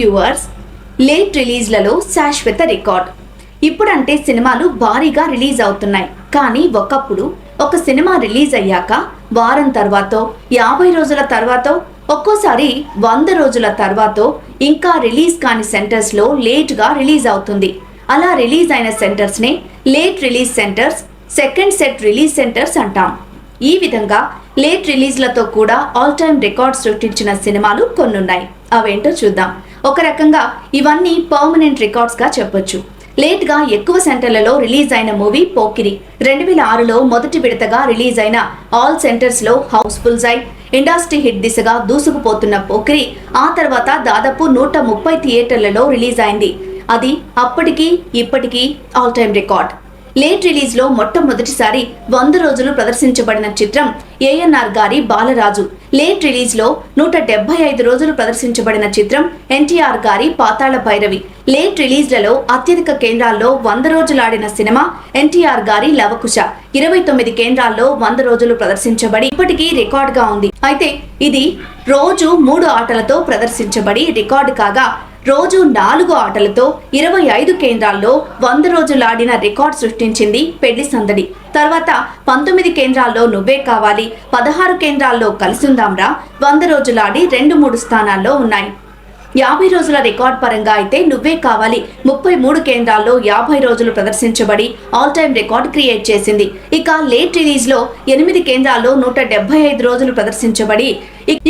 Viewers, late రిలీజ్లలో శాశ్వత record. ఇప్పుడంటే సినిమాలు భారీగా రిలీజ్ అవుతున్నాయి. కానీ ఒకప్పుడు ఒక సినిమా రిలీజ్ అయ్యాక వారం తర్వాతో, 50 రోజుల తర్వాతో, ఒక్కోసారి 100 రోజుల తర్వాతో ఇంకా రిలీజ్ కాని సెంటర్స్లో లేట్గా రిలీజ్ అవుతుంది. అలా రిలీజ్ అయిన సెంటర్స్నే late release centres, second set release centres అంటాం. ఈ విధంగా లేట్ రిలీజ్లతో కూడా ఆల్ టైమ్ రికార్డ్ సృష్టించిన సినిమాలు కొన్నున్నాయి. అవేంటో చూద్దాం. ఒక రకంగా ఇవన్నీ పర్మనెంట్ రికార్డ్స్గా చెప్పొచ్చు. లేట్గా ఎక్కువ సెంటర్లలో రిలీజ్ అయిన మూవీ పోకిరి. 2006లో మొదటి విడతగా రిలీజ్ అయిన ఆల్ సెంటర్స్లో హౌస్ఫుల్స్ అయి ఇండస్ట్రీ హిట్ దిశగా దూసుకుపోతున్న పోకిరి ఆ తర్వాత దాదాపు 130 థియేటర్లలో రిలీజ్ అయింది. అది అప్పటికి ఇప్పటికీ ఆల్ టైమ్ రికార్డ్. లేట్ రిలీజ్లో మొట్టమొదటిసారి 100 రోజులు ప్రదర్శించబడిన చిత్రం ఏఎన్ఆర్ గారి బాలరాజు. లేట్ రిలీజ్లో 175 రోజులు ప్రదర్శించబడిన చిత్రం ఎన్టీఆర్ గారి పాతాళ భైరవి. లేట్ రిలీజ్లలో అత్యధిక కేంద్రాల్లో 100 రోజులు ఆడిన సినిమా ఎన్టీఆర్ గారి లవకుశ. 29 కేంద్రాల్లో 100 రోజులు ప్రదర్శించబడి ఇప్పటికీ రికార్డుగా ఉంది. అయితే ఇది రోజు 3 ఆటలతో ప్రదర్శించబడి రికార్డు కాగా, రోజు 4 ఆటలతో 25 కేంద్రాల్లో 100 రోజులు ఆడిన రికార్డ్ సృష్టించింది పెళ్లి సందడి. తర్వాత 19 కేంద్రాల్లో నువ్వే కావాలి, 16 కేంద్రాల్లో కలిసుందాంరా 100 రోజులు ఆడి 2-3 స్థానాల్లో ఉన్నాయి. 50 రోజుల రికార్డ్ పరంగా అయితే నువ్వే కావాలి 33 కేంద్రాల్లో 50 రోజులు ప్రదర్శించబడి ఆల్ టైమ్ రికార్డ్ క్రియేట్ చేసింది. ఇక లేట్ రిలీజ్లో 8 కేంద్రాల్లో 175 రోజులు ప్రదర్శించబడి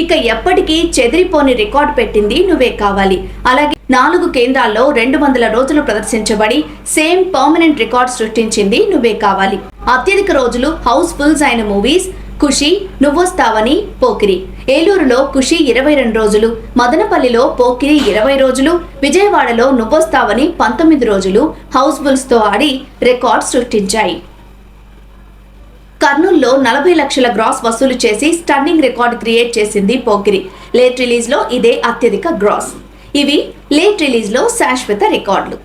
ఇక ఎప్పటికీ చెదిరిపోని రికార్డ్ పెట్టింది నువ్వే కావాలి. అలాగే 4 కేంద్రాల్లో 200 రోజులు ప్రదర్శించబడి సేమ్ పర్మనెంట్ రికార్డ్ సృష్టించింది నువ్వే కావాలి. అత్యధిక రోజులు హౌస్ఫుల్స్ అయిన మూవీస్ ఖుషి, నువ్వొస్తావని, పోకిరి. ఏలూరులో ఖుషి 22 రోజులు, మదనపల్లిలో పోకిరి 20 రోజులు, విజయవాడలో నువ్వొస్తావని 19 రోజులు హౌస్ఫుల్స్తో ఆడి రికార్డ్ సృష్టించాయి. కర్నూలులో 40 లక్షల గ్రాస్ వసూలు చేసి స్టన్నింగ్ రికార్డ్ క్రియేట్ చేసింది పోకిరి. లేట్ రిలీజ్లో ఇదే అత్యధిక గ్రాస్. ఇవి లేట్ రిలీజ్లో శాశ్వత రికార్డులు.